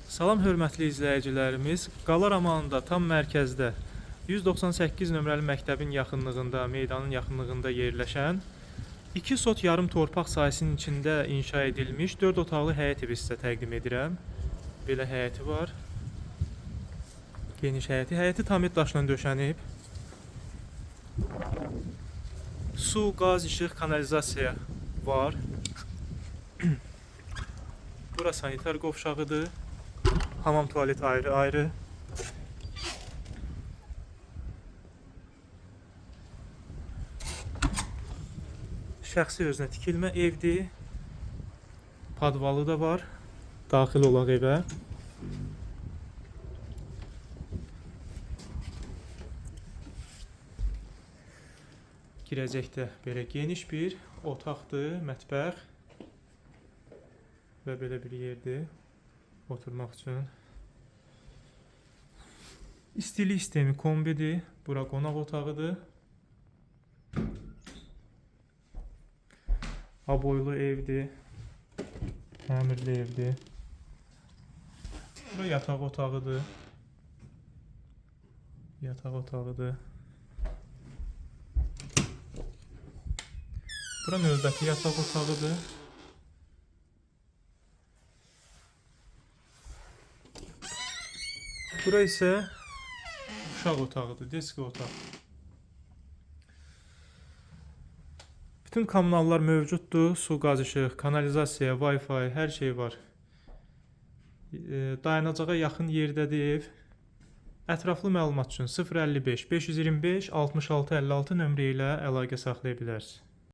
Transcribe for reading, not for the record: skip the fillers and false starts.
Salam hörmətli izləyicilərimiz, Qala Ramanında tam mərkəzdə 198 nömrəli məktəbin yaxınlığında, meydanın yaxınlığında yerləşən 2 sot yarım torpaq sahəsinin içində inşa edilmiş 4 otaqlı həyət evi sizə təqdim edirəm. Belə həyəti var. Geniş həyəti. Həyəti tamir daşla döşənib. Su, qaz, işıq, kanalizasiya var. Bura sanitar qovşağıdır. Hamam, tuvalet ayrı-ayrı. Şəxsi özünə tikilmə evdir. Padvalı da var. Daxil olaq evə. Girəcəkdə belə geniş bir otaqdır, mətbəx və belə bir yerdir oturmaq üçün. İstilik sistemi kombidir. Bura qonaq otağıdır. Aboylu evdir. Təmirli evdir. Bura yataq otağıdır. Yataq otağıdır. Bura növbəti yataq otağıdır. Bura isə uşaq otağıdır, diski otaq. Bütün kommunallar mövcuddur. Su, qaz, işıq, kanalizasiya, Wi-Fi, hər şey var. Dayanacağa yaxın yerdədir ev. Ətraflı məlumat üçün 055 525 66 56 nömrə ilə əlaqə saxlaya bilərsiniz.